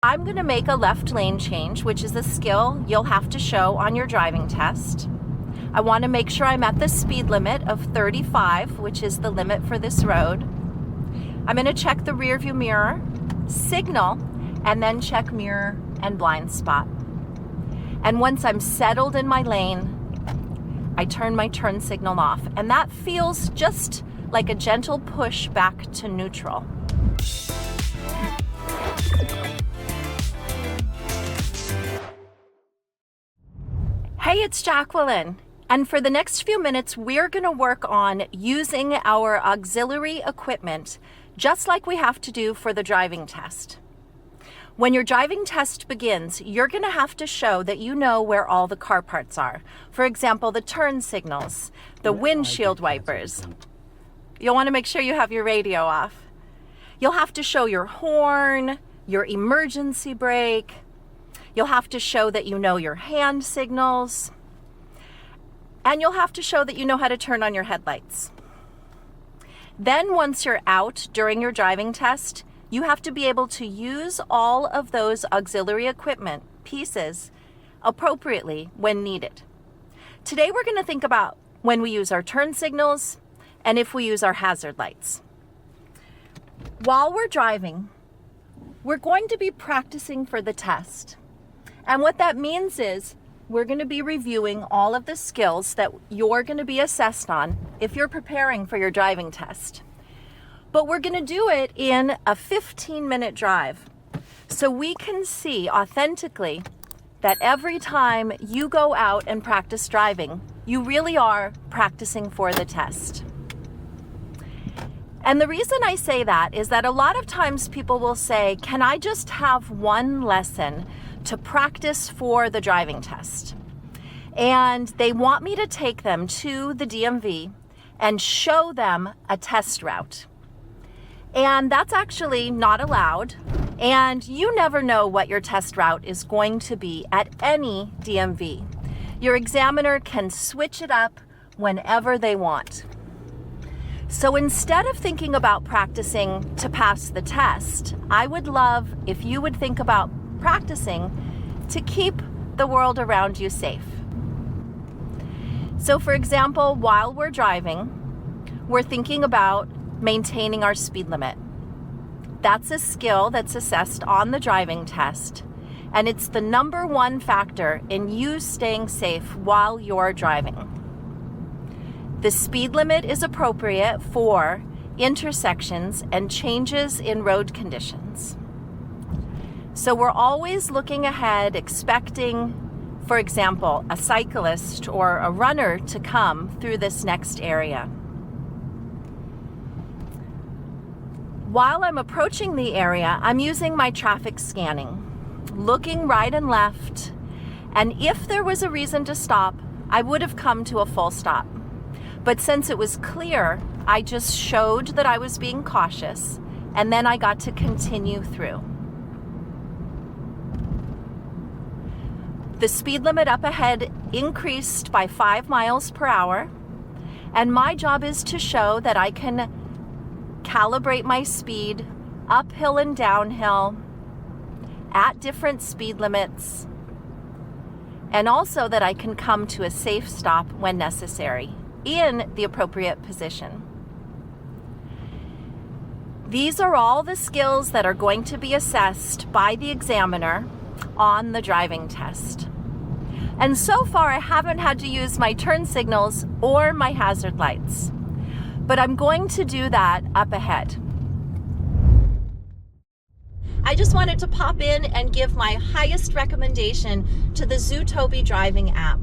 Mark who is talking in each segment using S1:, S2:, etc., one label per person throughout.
S1: I'm going to make a left lane change, which is a skill you'll have to show on your driving test. I want to make sure I'm at the speed limit of 35, which is the limit for this road. I'm going to check the rear view mirror, signal, and then check mirror and blind spot. And once I'm settled in my lane, I turn my turn signal off. And that feels just like a gentle push back to neutral. Hey, it's Jacqueline. And for the next few minutes, we're going to work on using our auxiliary equipment, just like we have to do for the driving test. When your driving test begins, you're going to have to show that you know where all the car parts are. For example, the turn signals, the windshield wipers. You'll want to make sure you have your radio off. You'll have to show your horn, your emergency brake. You'll have to show that you know your hand signals. And you'll have to show that you know how to turn on your headlights. Then once you're out during your driving test, you have to be able to use all of those auxiliary equipment pieces appropriately when needed. Today we're going to think about when we use our turn signals and if we use our hazard lights. While we're driving, we're going to be practicing for the test. And what that means is we're going to be reviewing all of the skills that you're going to be assessed on if you're preparing for your driving test. But we're going to do it in a 15-minute drive so we can see authentically that every time you go out and practice driving, you really are practicing for the test. And the reason I say that is that a lot of times people will say, can I just have one lesson to practice for the driving test? And they want me to take them to the DMV and show them a test route. And that's actually not allowed. And you never know what your test route is going to be at any DMV. Your examiner can switch it up whenever they want. So instead of thinking about practicing to pass the test, I would love if you would think about practicing to keep the world around you safe. So for example, while we're driving, we're thinking about maintaining our speed limit. That's a skill that's assessed on the driving test, and it's the number one factor in you staying safe while you're driving. The speed limit is appropriate for intersections and changes in road conditions. So we're always looking ahead, expecting, for example, a cyclist or a runner to come through this next area. While I'm approaching the area, I'm using my traffic scanning, looking right and left, and if there was a reason to stop, I would have come to a full stop. But since it was clear, I just showed that I was being cautious, and then I got to continue through. The speed limit up ahead increased by 5 miles per hour, and my job is to show that I can calibrate my speed uphill and downhill at different speed limits, and also that I can come to a safe stop when necessary in the appropriate position. These are all the skills that are going to be assessed by the examiner on the driving test. And so far, I haven't had to use my turn signals or my hazard lights, but I'm going to do that up ahead. I just wanted to pop in and give my highest recommendation to the Zootobi driving app.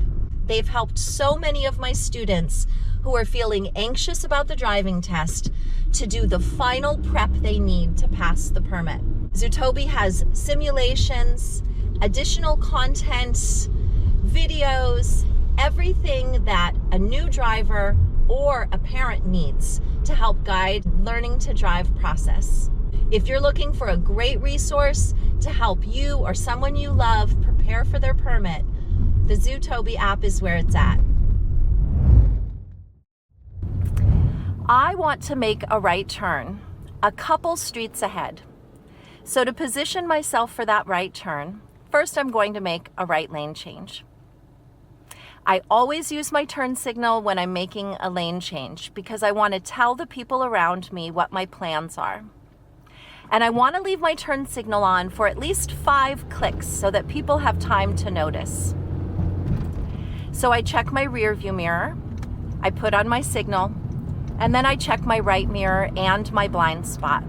S1: They've helped so many of my students who are feeling anxious about the driving test to do the final prep they need to pass the permit. Zootobi has simulations, additional content, videos, everything that a new driver or a parent needs to help guide learning to drive process. If you're looking for a great resource to help you or someone you love prepare for their permit, the Zootobi app is where it's at. I want to make a right turn a couple streets ahead. So to position myself for that right turn, first I'm going to make a right lane change. I always use my turn signal when I'm making a lane change because I want to tell the people around me what my plans are. And I want to leave my turn signal on for at least 5 clicks so that people have time to notice. So I check my rear view mirror, I put on my signal, and then I check my right mirror and my blind spot.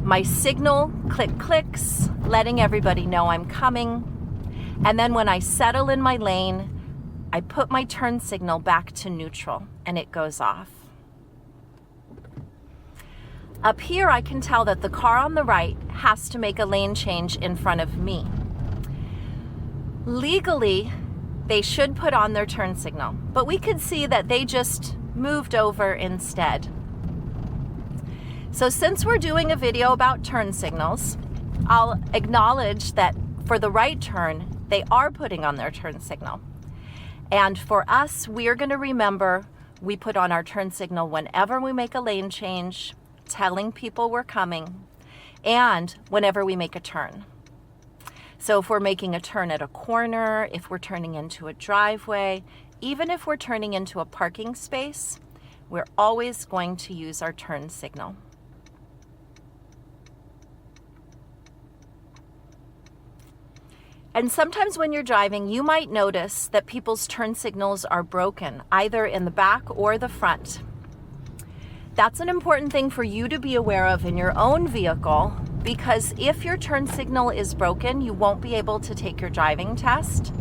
S1: My signal clicks, letting everybody know I'm coming. And then when I settle in my lane, I put my turn signal back to neutral and it goes off. Up here, I can tell that the car on the right has to make a lane change in front of me. Legally, they should put on their turn signal, but we could see that they just moved over instead. So since we're doing a video about turn signals, I'll acknowledge that for the right turn, they are putting on their turn signal. And for us, we're going to remember we put on our turn signal whenever we make a lane change, telling people we're coming, and whenever we make a turn. So if we're making a turn at a corner, if we're turning into a driveway, even if we're turning into a parking space, we're always going to use our turn signal. And sometimes when you're driving, you might notice that people's turn signals are broken, either in the back or the front. That's an important thing for you to be aware of in your own vehicle, because if your turn signal is broken, you won't be able to take your driving test.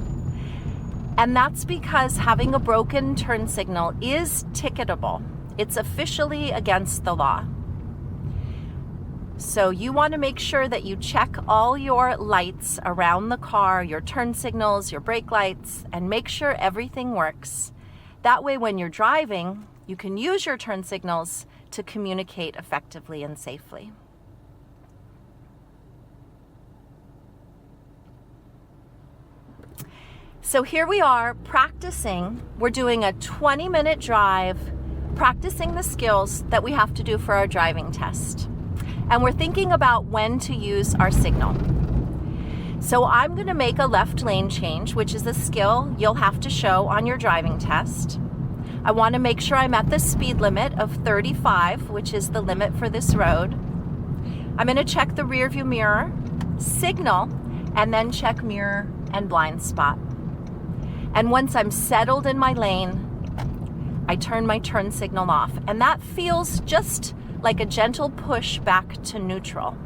S1: And that's because having a broken turn signal is ticketable. It's officially against the law. So you want to make sure that you check all your lights around the car, your turn signals, your brake lights, and make sure everything works. That way, when you're driving, you can use your turn signals to communicate effectively and safely. So here we are practicing. We're doing a 20-minute drive, practicing the skills that we have to do for our driving test. And we're thinking about when to use our signal. So I'm going to make a left lane change, which is a skill you'll have to show on your driving test. I want to make sure I'm at the speed limit of 35, which is the limit for this road. I'm going to check the rear view mirror, signal, and then check mirror and blind spot. And once I'm settled in my lane, I turn my turn signal off. And that feels just like a gentle push back to neutral.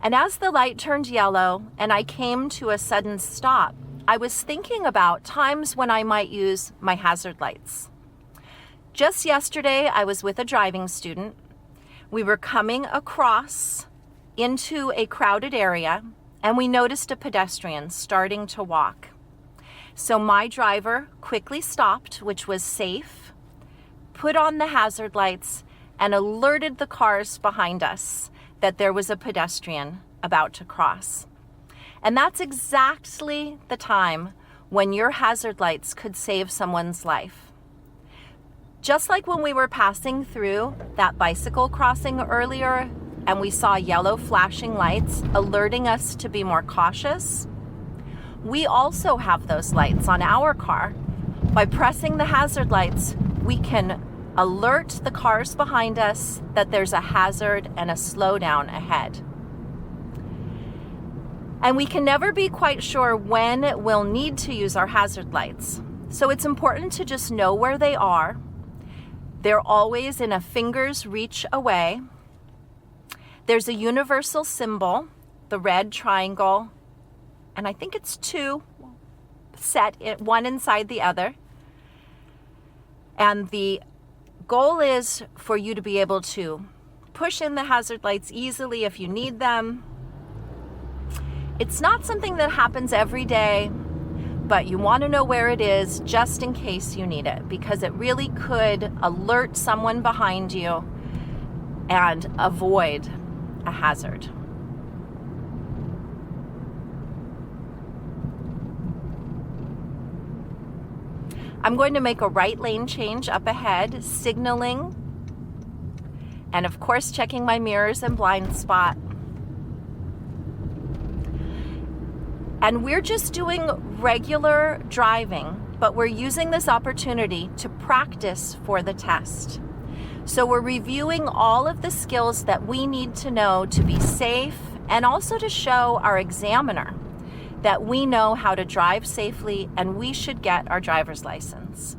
S1: And as the light turned yellow and I came to a sudden stop, I was thinking about times when I might use my hazard lights. Just yesterday, I was with a driving student. We were coming across into a crowded area and we noticed a pedestrian starting to walk. So my driver quickly stopped, which was safe, put on the hazard lights, and alerted the cars behind us that there was a pedestrian about to cross. And that's exactly the time when your hazard lights could save someone's life. Just like when we were passing through that bicycle crossing earlier and we saw yellow flashing lights alerting us to be more cautious, we also have those lights on our car. By pressing the hazard lights, we can alert the cars behind us that there's a hazard and a slowdown ahead. And we can never be quite sure when we'll need to use our hazard lights. So it's important to just know where they are. They're always in a finger's reach away. There's a universal symbol, the red triangle, and I think it's 2 set, one inside the other. And the goal is for you to be able to push in the hazard lights easily if you need them. It's not something that happens every day, but you want to know where it is just in case you need it, because it really could alert someone behind you and avoid a hazard. I'm going to make a right lane change up ahead, signaling, and of course checking my mirrors and blind spot. And we're just doing regular driving, but we're using this opportunity to practice for the test. So we're reviewing all of the skills that we need to know to be safe, and also to show our examiner that we know how to drive safely and we should get our driver's license.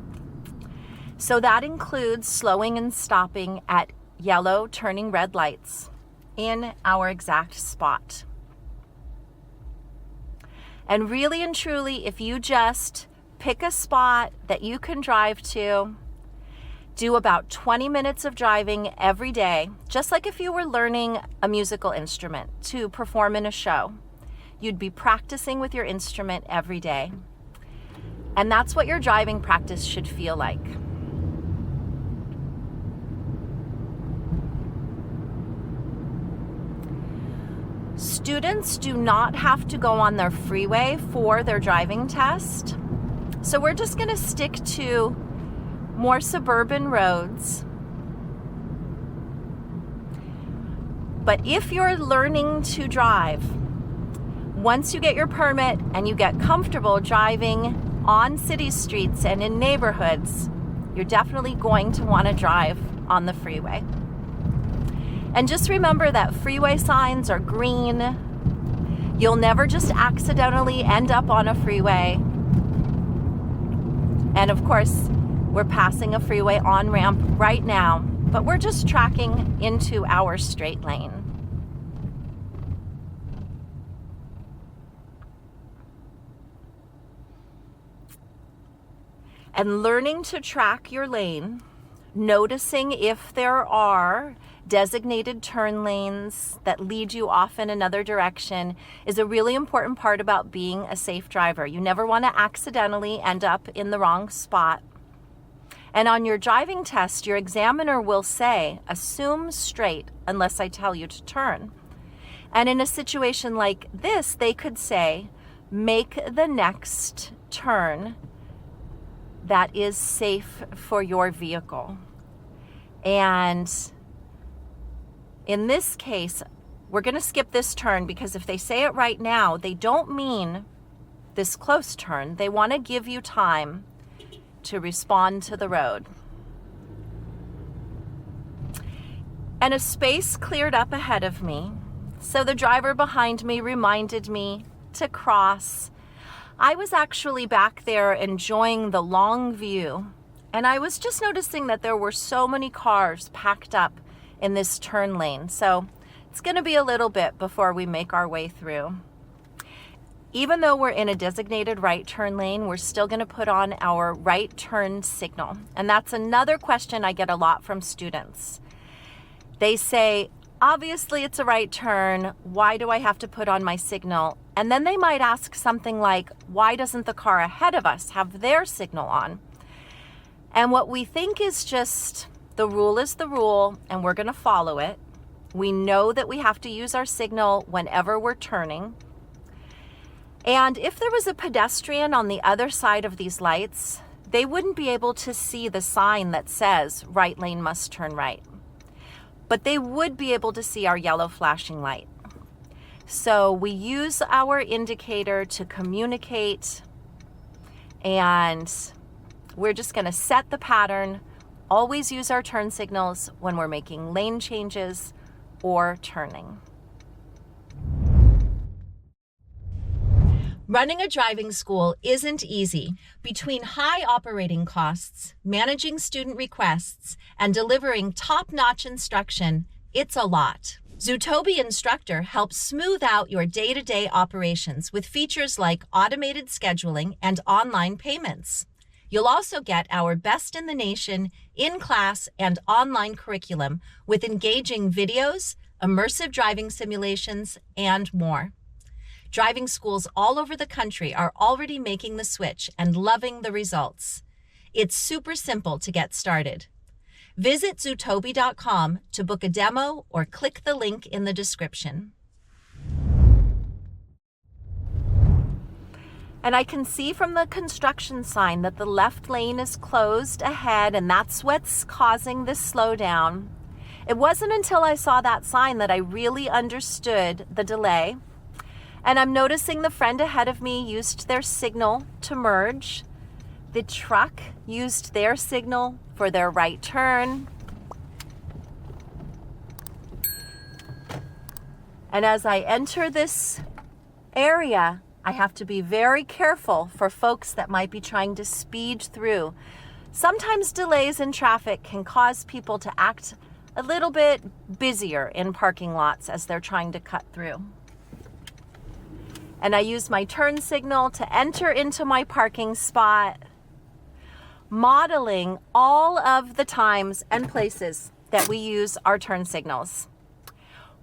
S1: So that includes slowing and stopping at yellow turning red lights in our exact spot. And really and truly, if you just pick a spot that you can drive to, do about 20 minutes of driving every day, just like if you were learning a musical instrument to perform in a show. You'd be practicing with your instrument every day. And that's what your driving practice should feel like. Students do not have to go on their freeway for their driving test. So we're just going to stick to more suburban roads. But if you're learning to drive, once you get your permit and you get comfortable driving on city streets and in neighborhoods, you're definitely going to want to drive on the freeway. And just remember that freeway signs are green. You'll never just accidentally end up on a freeway. And of course, we're passing a freeway on-ramp right now, but we're just tracking into our straight lane. And learning to track your lane, noticing if there are designated turn lanes that lead you off in another direction, is a really important part about being a safe driver. You never want to accidentally end up in the wrong spot. And on your driving test, your examiner will say, assume straight unless I tell you to turn. And in a situation like this, they could say, make the next turn that is safe for your vehicle. And in this case, we're going to skip this turn, because if they say it right now, they don't mean this close turn. They want to give you time to respond to the road. And a space cleared up ahead of me, so the driver behind me reminded me to cross. I was actually back there enjoying the long view, and I was just noticing that there were so many cars packed up in this turn lane. So it's going to be a little bit before we make our way through. Even though we're in a designated right turn lane, we're still going to put on our right turn signal. And that's another question I get a lot from students. They say, obviously it's a right turn. Why do I have to put on my signal? And then they might ask something like, why doesn't the car ahead of us have their signal on? And what we think is just, the rule is the rule, and we're going to follow it. We know that we have to use our signal whenever we're turning. And if there was a pedestrian on the other side of these lights, they wouldn't be able to see the sign that says right lane must turn right. But they would be able to see our yellow flashing light. So we use our indicator to communicate, and we're just going to set the pattern. Always use our turn signals when we're making lane changes or turning. Running a driving school isn't easy. Between high operating costs, managing student requests, and delivering top-notch instruction, it's a lot. Zootobi Instructor helps smooth out your day-to-day operations with features like automated scheduling and online payments. You'll also get our best in the nation in-class and online curriculum with engaging videos, immersive driving simulations, and more. Driving schools all over the country are already making the switch and loving the results. It's super simple to get started. Visit zootobi.com to book a demo or click the link in the description. And I can see from the construction sign that the left lane is closed ahead, and that's what's causing this slowdown. It wasn't until I saw that sign that I really understood the delay. And I'm noticing the friend ahead of me used their signal to merge. The truck used their signal for their right turn. And as I enter this area, I have to be very careful for folks that might be trying to speed through. Sometimes delays in traffic can cause people to act a little bit busier in parking lots as they're trying to cut through. And I use my turn signal to enter into my parking spot, modeling all of the times and places that we use our turn signals.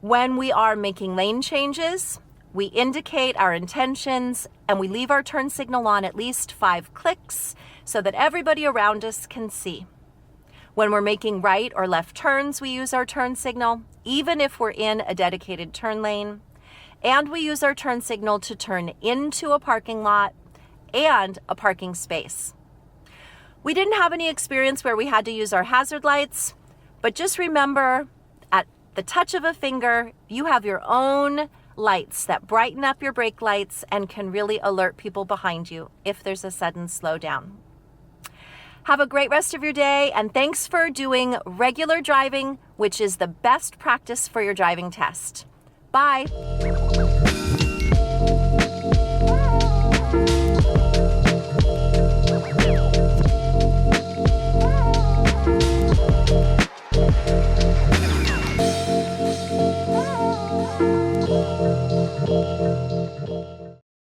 S1: When we are making lane changes, we indicate our intentions and we leave our turn signal on at least 5 clicks so that everybody around us can see. When we're making right or left turns, we use our turn signal, even if we're in a dedicated turn lane. And we use our turn signal to turn into a parking lot and a parking space. We didn't have any experience where we had to use our hazard lights, but just remember, at the touch of a finger, you have your own lights that brighten up your brake lights and can really alert people behind you if there's a sudden slowdown. Have a great rest of your day, and thanks for doing regular driving, which is the best practice for your driving test. Bye.